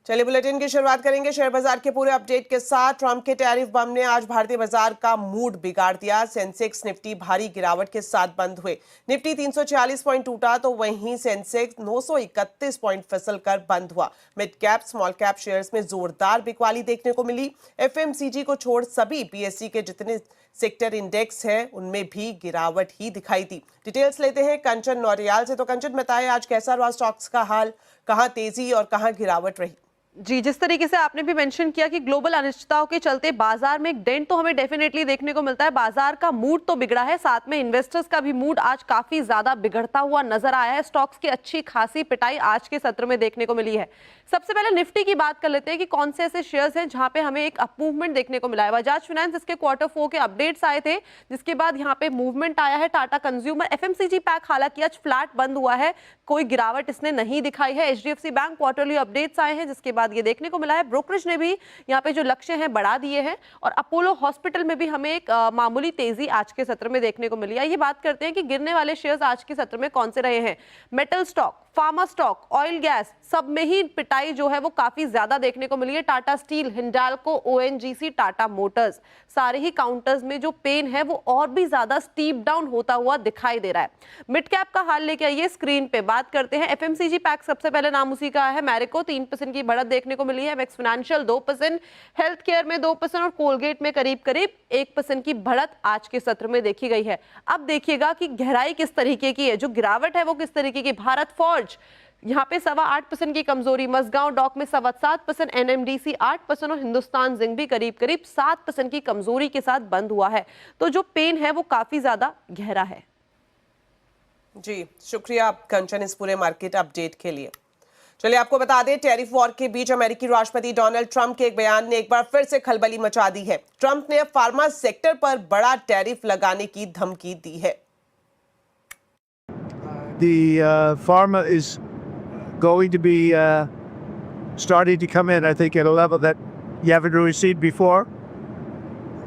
चलिए बुलेटिन की शुरुआत करेंगे शेयर बाजार के पूरे अपडेट के साथ। ट्रंप के टैरिफ बम ने आज भारतीय बाजार का मूड बिगाड़ दिया। सेंसेक्स निफ्टी भारी गिरावट के साथ बंद हुए। निफ्टी 340 पॉइंट टूटा तो वहीं सेंसेक्स 931 पॉइंट फिसल कर बंद हुआ। Mid cap small cap shares में जोरदार बिकवाली देखने को मिली। एफएमसीजी को छोड़ सभी पीएससी के जितने सेक्टर इंडेक्स है उनमें भी गिरावट ही दिखाई दी। डिटेल्स लेते हैं कंचन नौरियाल से। तो कंचन, बताएं आज कैसा रहा स्टॉक्स का हाल, कहां तेजी और कहां गिरावट रही? जी, जिस तरीके से आपने भी मेंशन किया कि ग्लोबल अनिश्चितताओं के चलते बाजार में एक डेंट तो हमें डेफिनेटली देखने को मिलता है। बाजार का मूड तो बिगड़ा है, साथ में इन्वेस्टर्स का भी मूड आज काफी ज्यादा बिगड़ता हुआ नजर आया है। स्टॉक्स की अच्छी खासी पिटाई आज के सत्र में देखने को मिली है। सबसे पहले निफ्टी की बात कर लेते हैं कि कौन से ऐसे शेयर्स हैं जहां पे हमें एक अप मूवमेंट देखने को मिला है। बजाज फाइनेंस, इसके क्वार्टर 4 के अपडेट्स आए थे, जिसके बाद यहाँ पे मूवमेंट आया है। टाटा कंज्यूमर, एफएमसीजी पैक हालांकि आज फ्लैट बंद हुआ है, कोई गिरावट इसने नहीं दिखाई है। एचडीएफसी बैंक क्वार्टरली अपडेट्स आए हैं, जिसके बाद ये देखने को मिला है ब्रोकरेज ने भी यहाँ पे जो लक्ष्य हैं बढ़ा दिए हैं। और अपोलो हॉस्पिटल में भी हमें एक मामूली तेजी आज के सत्र में देखने को मिली है। ये बात करते हैं कि गिरने वाले शेयर्स आज के सत्र में कौन से रहे हैं। Metal stock, pharma stock, oil gas, सब में ही पिटाई जो है वो काफी ज्यादा देखने को मिली है। Tata steel, Hindalco, ONGC, Tata Motors, सारे ही काउंटर्स में जो पेन है वो और भी ज्यादा स्टीप डाउन होता हुआ दिखाई दे रहा है। मिड कैप का हाल लेके आइए स्क्रीन पे। बात करते हैं एफएमसीजी पैक, सबसे पहले नाम उसी का है। मैरिको 3% की बढ़त देखने को मिली है। मैक्स फाइनेंशियल 2%, हेल्थ केयर में 2% और कोलगेट में करीब करीब 1% की बढ़त आज के सत्र में देखी गई है। अब देखिएगा कि गहराई किस तरीके की है, जो गिरावट है वो किस तरीके की। भारत फॉर्ज यहाँ पे 8.25% की कमजोरी, मसगांव डॉक में 7.25%, एनएमडीसी 8% और हिंदुस्तान जिंक भी करीब करीब 7% की कमजोरी के साथ बंद हुआ है। तो जो पेन है वो काफी ज्यादा गहरा है। जी शुक्रिया कंचन इस पूरे मार्केट अपडेट के लिए। चलिए आपको बता दें, टैरिफ वॉर के बीच अमेरिकी राष्ट्रपति डोनाल्ड ट्रंप के एक बयान ने एक बार फिर से खलबली मचा दी है। ट्रंप ने अब फार्मा सेक्टर पर बड़ा टैरिफ लगाने की धमकी दी है। Pharma is going to be starting to come in, I think, at a level that you haven't really seen before.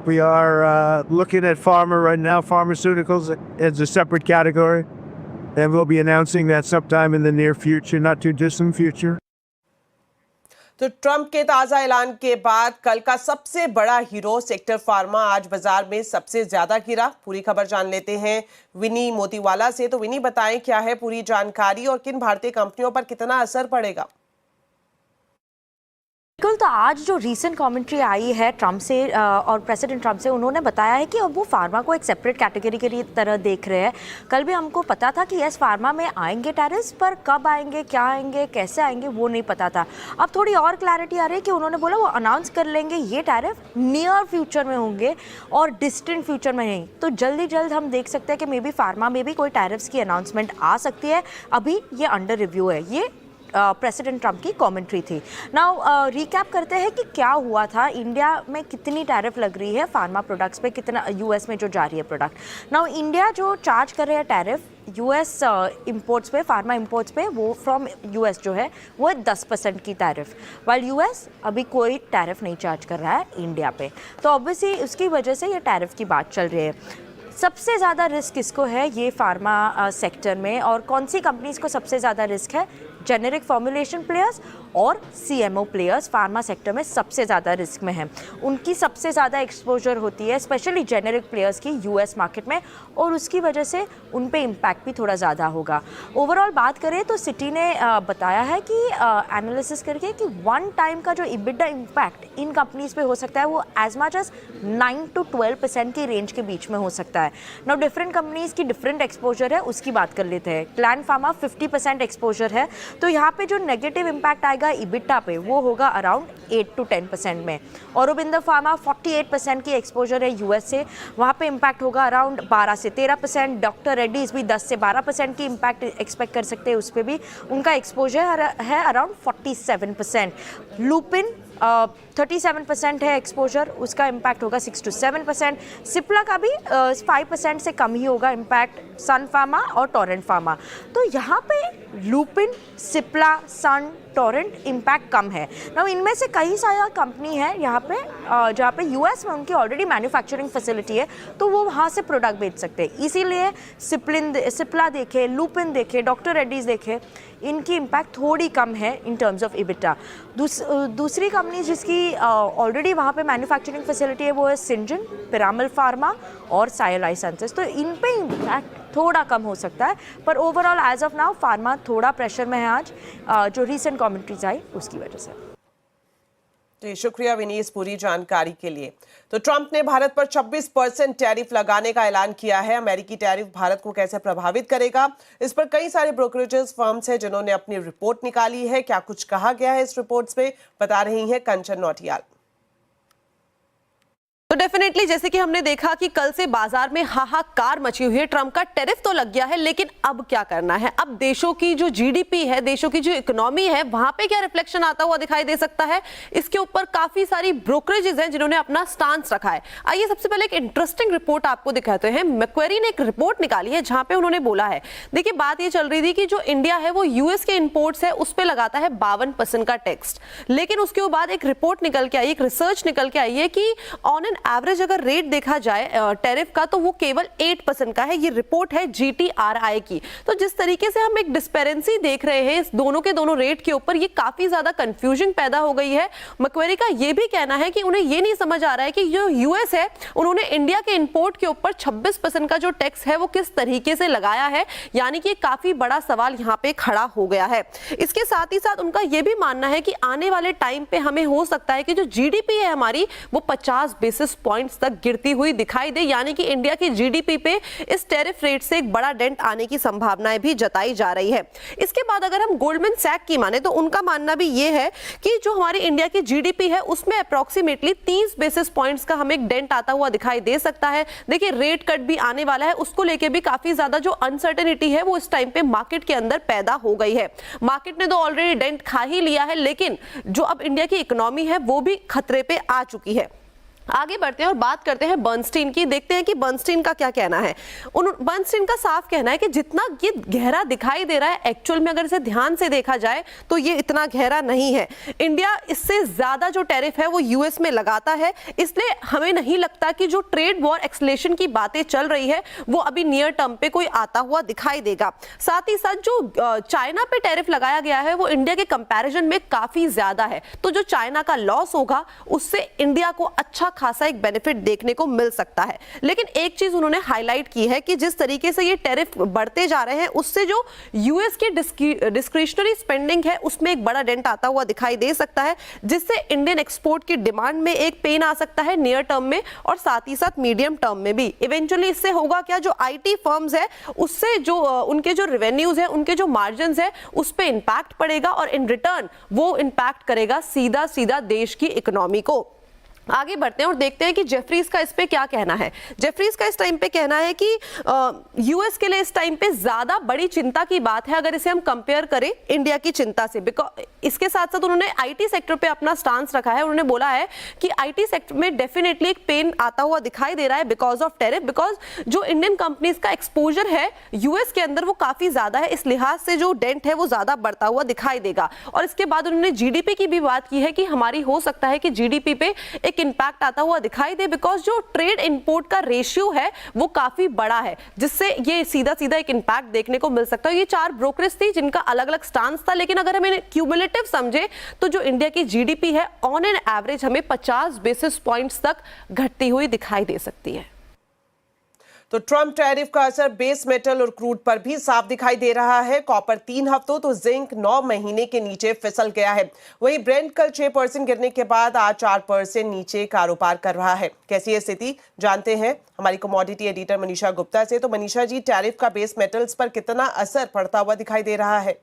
We are looking at pharma right now, pharmaceuticals as a separate category, and we'll be announcing that sometime in the near future, not too distant future. तो Trump के ताजा ऐलान के बाद कल का सबसे बड़ा हीरो सेक्टर फार्मा आज बाजार में सबसे ज्यादा गिरा। पूरी खबर जान लेते हैं विनी मोतीवाला से। तो विनी, बताएं क्या है पूरी जानकारी और किन भारतीय कंपनियों पर कितना असर पड़ेगा? बिल्कुल, तो आज जो रीसेंट कमेंट्री आई है ट्रंप से और प्रेसिडेंट ट्रंप से, उन्होंने बताया है कि अब वो फार्मा को एक सेपरेट कैटेगरी की तरह देख रहे हैं। कल भी हमको पता था कि यस, फार्मा में आएंगे टैरिफ्स, पर कब आएंगे, क्या आएंगे, कैसे आएंगे वो नहीं पता था। अब थोड़ी और क्लैरिटी आ रही है कि उन्होंने बोला वो अनाउंस कर लेंगे ये टैरिफ नियर फ्यूचर में होंगे और डिस्टेंट फ्यूचर में नहीं। तो जल्दी जल्द हम देख सकते हैं कि मे बी फार्मा में भी कोई टैरिफ्स की अनाउंसमेंट आ सकती है। अभी ये अंडर रिव्यू है। ये प्रेसिडेंट ट्रंप की कमेंट्री थी। नाउ रिकैप करते हैं कि क्या हुआ था, इंडिया में कितनी टैरिफ लग रही है फार्मा प्रोडक्ट्स पे, कितना यूएस में जो जा रही है प्रोडक्ट। नाउ इंडिया जो चार्ज कर रहे हैं टैरिफ यूएस इंपोर्ट्स पे, फार्मा इंपोर्ट्स पे, वो फ्रॉम यूएस जो है वो है 10% की टैरिफ, वाइल यूएस अभी कोई टैरिफ नहीं चार्ज कर रहा है इंडिया पे। तो ऑब्वियसली उसकी वजह से ये टैरिफ की बात चल रही है। सबसे ज़्यादा रिस्क किसको है ये फार्मा सेक्टर में, और कौन सी कंपनीज को सबसे ज़्यादा रिस्क है? जेनेरिक फॉर्मुलेशन प्लेयर्स और सीएमओ प्लेयर्स फार्मा सेक्टर में सबसे ज़्यादा रिस्क में हैं। उनकी सबसे ज़्यादा एक्सपोजर होती है स्पेशली जेनेरिक प्लेयर्स की यूएस मार्केट में, और उसकी वजह से उन पे इम्पैक्ट भी थोड़ा ज़्यादा होगा। ओवरऑल बात करें तो सिटी ने बताया है कि एनालिसिस करके कि वन टाइम का जो इबिडा इम्पैक्ट इन कंपनीज पे हो सकता है वो एज मच एज 9 to 12% की रेंज के बीच में हो सकता है। नाउ डिफरेंट कंपनीज की डिफरेंट एक्सपोजर है, उसकी बात कर लेते हैं। ग्लैंड फार्मा 50% एक्सपोजर है, तो यहाँ पे जो नेगेटिव इम्पैक्ट आएगा इबिटा पे वो होगा अराउंड 8 to 10% में। औरोबिंदो फार्मा 48% की एक्सपोजर है यूएस से, वहाँ पे इम्पैक्ट होगा अराउंड 12 से 13%। डॉक्टर रेड्डीज भी 10 से 12% की इम्पैक्ट एक्सपेक्ट कर सकते हैं, उस पर भी उनका एक्सपोजर है अराउंड 47%। लुपिन 37% है एक्सपोजर, उसका इम्पैक्ट होगा 6 to 7%। सिप्ला का भी 5% से कम ही होगा इम्पैक्ट, सन फार्मा और टोरेंट फार्मा। तो यहाँ पे लुपिन, सिप्ला, सन, टॉरेंट इम्पैक्ट कम है ना। इनमें से कई सारा कंपनी है यहाँ पे जहाँ पे यूएस में उनकी ऑलरेडी मैन्युफैक्चरिंग फैसिलिटी है, तो वो वहाँ से प्रोडक्ट बेच सकते हैं। इसीलिए सिप्ला देखे, लुपिन देखे, डॉक्टर रेड्डीज देखे, इनकी इम्पैक्ट थोड़ी कम है इन टर्म्स ऑफ इबिटा। दूसरी कंपनी जिसकी ऑलरेडी वहाँ पे मैन्युफैक्चरिंग फैसिलिटी है वो है सिंजन, पिरामल फार्मा और सायर लाइफ साइंसेस, तो इन पे इम्पैक्ट थोड़ा कम हो सकता है। पर overall as of now pharma थोड़ा प्रेशर में है आज, जो रीसेंट कमेंट्रीज आई उसकी वजह से। जी शुक्रिया विनीत इस पूरी जानकारी के लिए। तो ट्रंप ने भारत पर 26% टैरिफ लगाने का ऐलान किया है। अमेरिकी टैरिफ भारत को कैसे प्रभावित करेगा, इस पर कई सारे ब्रोकरेजेस फर्म्स हैं जिन्होंने अपनी रिपोर्ट निकाली है। क्या कुछ कहा गया है इस रिपोर्ट्स में, बता रही हैं कंचन नौटियाल। तो डेफिनेटली जैसे कि हमने देखा कि कल से बाजार में हाहाकार मची हुई है। ट्रंप का टैरिफ तो लग गया है, लेकिन अब क्या करना है? अब देशों की जो जीडीपी है, देशों की जो इकोनॉमी है, वहां पे क्या रिफ्लेक्शन आता हुआ दिखाई दे सकता है? इसके ऊपर काफी सारी ब्रोकरेजेस हैं जिन्होंने अपना स्टांस रखा है। आइए सबसे पहले एक इंटरेस्टिंग रिपोर्ट आपको दिखाते हैं। मैक्वेरी ने एक रिपोर्ट निकाली है जहां पे उन्होंने बोला है, देखिए बात ये चल रही थी कि जो इंडिया है वो यूएस के इंपोर्ट्स है उस पर लगाता है 52% का टैक्स, लेकिन उसके बाद एक रिपोर्ट निकल के आई, एक रिसर्च निकल के आई है कि ऑन एन एवरेज अगर रेट देखा जाए टैरिफ का तो वो केवल 8% का है। ये रिपोर्ट है GTRI की। तो जिस तरीके से हम एक डिस्पेरेंसी देख रहे हैं इस दोनों के दोनों रेट के ऊपर, ये काफी ज्यादा कंफ्यूजन पैदा हो गई है। मैक्वेरी का ये भी कहना है कि उन्हें ये नहीं समझ आ रहा है कि जो यूएस है उन्होंने इंडिया के इंपोर्ट के ऊपर 26% का जो टैक्स है वो किस तरीके से लगाया है, यानी कि काफी बड़ा सवाल यहाँ पे खड़ा हो गया है। इसके साथ ही साथ उनका ये भी मानना है कि आने वाले टाइम पे हमें हो सकता है कि जो जीडीपी है हमारी वो 50 बेसिस पॉइंट्स तक गिरती हुई दिखाई दे, यानी कि इंडिया की जीडीपी पे इस टैरिफ रेट से एक बड़ा डेंट आने की संभावनाएं भी जताई जा रही है। इसके बाद अगर हम गोल्डमैन सैक की माने तो उनका मानना भी ये है कि जो हमारी इंडिया की जीडीपी है उसमें अप्रोक्सीमेटली 30 बेसिस पॉइंट्स का हमें एक डेंट आता हुआ दिखाई दे सकता है। देखिए रेट कट भी आने वाला है, उसको लेके भी काफी ज्यादा जो अनसर्टेनिटी है वो इस टाइम पे मार्केट के अंदर पैदा हो गई है। मार्केट ने तो ऑलरेडी डेंट खा ही लिया है, लेकिन जो अब इंडिया की इकोनॉमी है वो भी खतरे पे आ चुकी है। आगे बढ़ते हैं और बात करते हैं बर्नस्टीन की। देखते हैं कि बर्नस्टीन का क्या कहना है। बर्नस्टीन का साफ कहना है कि जितना ये गहरा दिखाई दे रहा है, एक्चुअल में अगर इसे ध्यान से देखा जाए तो ये इतना गहरा नहीं है। इंडिया इससे ज्यादा जो टैरिफ है वो यूएस में लगाता है, इसलिए हमें नहीं लगता कि जो ट्रेड वॉर एक्सलेशन की बातें चल रही है वो अभी नियर टर्म पे कोई आता हुआ दिखाई देगा। साथ ही साथ जो चाइना पे टैरिफ लगाया गया है वो इंडिया के कंपैरिजन में काफी ज्यादा है, तो जो चाइना का लॉस होगा उससे इंडिया को अच्छा खासा एक बेनिफिट देखने को मिल सकता है। लेकिन एक चीज उन्होंने हाईलाइट की है कि जिस तरीके से ये टैरिफ बढ़ते जा रहे हैं उससे जो यूएस की डिस्क्रिशनरी स्पेंडिंग है उसमें एक बड़ा डेंट आता हुआ दिखाई दे सकता है, जिससे इंडियन एक्सपोर्ट की डिमांड में एक पेन आ सकता है नियर टर्म में और साथ ही साथ मीडियम टर्म में भी। इवेंचुअली इससे होगा क्या, जो आईटी फर्म्स है उससे जो उनके जो रेवेन्यूज है, उनके जो मार्जिन है उस पर इंपैक्ट पड़ेगा और इन रिटर्न वो इंपैक्ट करेगा सीधा सीधा देश की इकोनॉमी को। आगे बढ़ते हैं और देखते हैं कि जेफरीज का इस पे क्या कहना है। जेफरीज का इस टाइम पे कहना है कि यूएस के लिए इस टाइम पे ज्यादा बड़ी चिंता की बात है अगर इसे हम कंपेयर करें इंडिया की चिंता से। बिकॉज इसके साथ साथ उन्होंने आईटी सेक्टर पे अपना स्टांस रखा है। उन्होंने बोला है कि आईटी सेक्टर में डेफिनेटली एक पेन आता हुआ दिखाई दे रहा है बिकॉज ऑफ टैरिफ, बिकॉज जो इंडियन कंपनीज का एक्सपोजर है यूएस के अंदर वो काफी ज्यादा है, इस लिहाज से जो डेंट है वो ज्यादा बढ़ता हुआ दिखाई देगा। और इसके बाद उन्होंने जीडीपी की भी बात की है कि हमारी हो सकता है कि जीडीपी पे एक इंपैक्ट आता हुआ दिखाई दे, बिकॉज जो ट्रेड इंपोर्ट का रेशियो है वो काफी बड़ा है, जिससे ये सीधा सीधा एक इंपैक्ट देखने को मिल सकता है। ये चार ब्रोकरेज थी जिनका अलग अलग स्टांस था, लेकिन अगर हमें क्यूमुलेटिव समझे तो जो इंडिया की जीडीपी है ऑन एन एवरेज हमें 50 बेसिस पॉइंट्स तक घटती हुई दिखाई दे सकती है। तो ट्रंप टैरिफ का असर बेस मेटल और क्रूड पर भी साफ दिखाई दे रहा है। कॉपर 3 हफ्तों तो जिंक 9 महीने के नीचे फिसल गया है। वहीं ब्रेंट कल 6% गिरने के बाद आज 4% नीचे कारोबार कर रहा है। कैसी है स्थिति जानते हैं हमारी कमोडिटी एडिटर मनीषा गुप्ता से। तो मनीषा जी, टैरिफ का बेस मेटल्स पर कितना असर पड़ता हुआ दिखाई दे रहा है?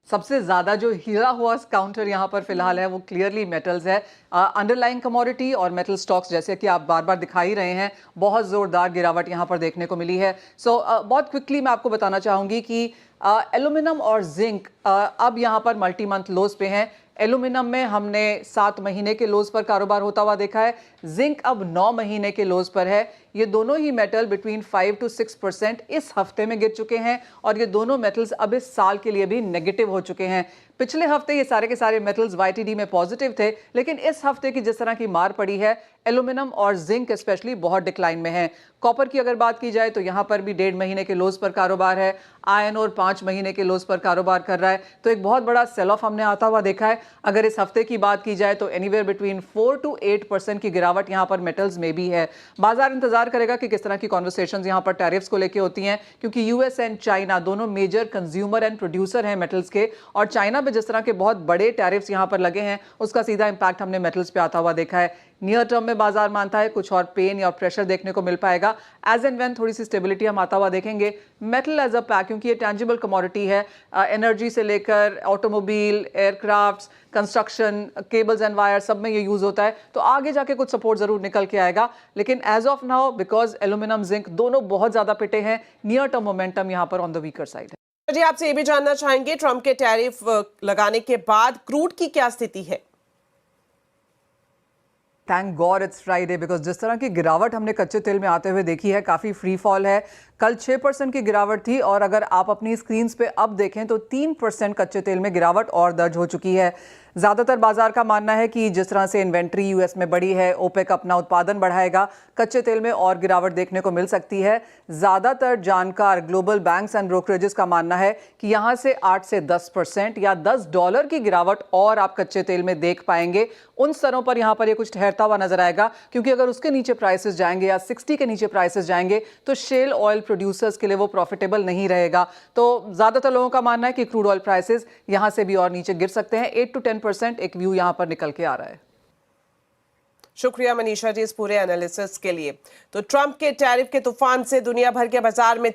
सबसे ज़्यादा जो हिला हुआ काउंटर यहाँ पर फिलहाल है वो क्लियरली मेटल्स है। अंडरलाइंग कमोडिटी और मेटल स्टॉक्स जैसे कि आप बार बार दिखा ही रहे हैं, बहुत ज़ोरदार गिरावट यहाँ पर देखने को मिली है। बहुत क्विकली मैं आपको बताना चाहूँगी कि एल्यूमिनियम और जिंक अब यहाँ पर मल्टी मंथ लोज पे हैं। एल्यूमिनियम में हमने 7 महीने के लोज पर कारोबार होता हुआ देखा है, जिंक अब 9 महीने के लोज पर है। ये दोनों ही मेटल बिटवीन 5 to 6% इस हफ्ते में गिर चुके हैं और ये दोनों मेटल्स अब इस साल के लिए भी नेगेटिव हो चुके हैं। पिछले हफ्ते ये सारे के सारे मेटल्स YTD में पॉजिटिव थे, लेकिन इस हफ्ते की जिस तरह की मार पड़ी है, एल्यूमिनियम और जिंक स्पेशली बहुत डिक्लाइन में है। कॉपर की अगर बात की जाए तो यहाँ पर भी 1.5 महीने के लोज पर कारोबार है। आयरन और 5 महीने के लोज पर कारोबार कर रहा है, तो एक बहुत बड़ा सेल ऑफ हमने आता हुआ देखा है। अगर इस हफ्ते की बात की जाए तो एनीवेयर बिटवीन 4 to 8% की गिरावट यहाँ पर मेटल्स में भी है। बाजार इंतजार करेगा कि किस तरह की कॉन्वर्सेशंस यहाँ पर टैरिफ्स को लेके होती हैं, क्योंकि यूएस एंड चाइना दोनों मेजर कंज्यूमर एंड प्रोड्यूसर हैं मेटल्स के, और चाइना पे जिस तरह के बहुत बड़े टैरिफ्स यहाँ पर लगे हैं उसका सीधा इंपैक्ट हमने मेटल्स पे आता हुआ देखा है। नियर टर्म में बाजार मानता है कुछ और पेन या प्रेशर देखने को मिल पाएगा। एज एंड व्हेन थोड़ी सी स्टेबिलिटी हम आता हुआ देखेंगे। मेटल एज अ पैक, क्योंकि ये टैंजिबल कमोडिटी है, एनर्जी से लेकर automobile, aircrafts, construction, cables and wire, सब में ये यूज होता है, तो आगे जाके कुछ सपोर्ट जरूर निकल के आएगा। लेकिन as of now because aluminium zinc दोनों बहुत ज्यादा पिटे हैं, नियर टर्म मोमेंटम यहाँ पर ऑन द वीकर साइड है। जी, आपसे ये भी जानना चाहेंगे, ट्रंप के टैरिफ लगाने के बाद क्रूड की क्या स्थिति है? Thank God it's Friday, because जिस तरह की गिरावट हमने कच्चे तेल में आते हुए देखी है, काफ़ी फ्री फॉल है। कल 6% की गिरावट थी और अगर आप अपनी स्क्रीन्स पे अब देखें तो 3% कच्चे तेल में गिरावट और दर्ज हो चुकी है। ज़्यादातर बाजार का मानना है कि जिस तरह से इन्वेंट्री यूएस में बढ़ी है, ओपेक अपना उत्पादन बढ़ाएगा, कच्चे तेल में और गिरावट देखने को मिल सकती है। ज़्यादातर जानकार ग्लोबल बैंक्स एंड ब्रोकरेजेस का मानना है कि यहाँ से 8 से 10% या $10 की गिरावट और आप कच्चे तेल में देख पाएंगे। उन स्तरों पर यहाँ पर ये कुछ ठहरता हुआ नजर आएगा, क्योंकि अगर उसके नीचे प्राइसेस जाएंगे या 60 के नीचे प्राइसेस जाएंगे तो शेल ऑयल प्रोड्यूसर्स के लिए वो प्रॉफिटेबल नहीं रहेगा। तो ज़्यादातर लोगों का मानना है कि क्रूड ऑयल प्राइसेस यहाँ से भी और नीचे गिर सकते हैं। 8 to 10% एक व्यू यहाँ पर निकल के आ रहा है। शुक्रिया मनीषा जी इस पूरे एनालिसिस के लिए। तो ट्रंप के टैरिफ के तूफान से दुनिया भर के बाजार में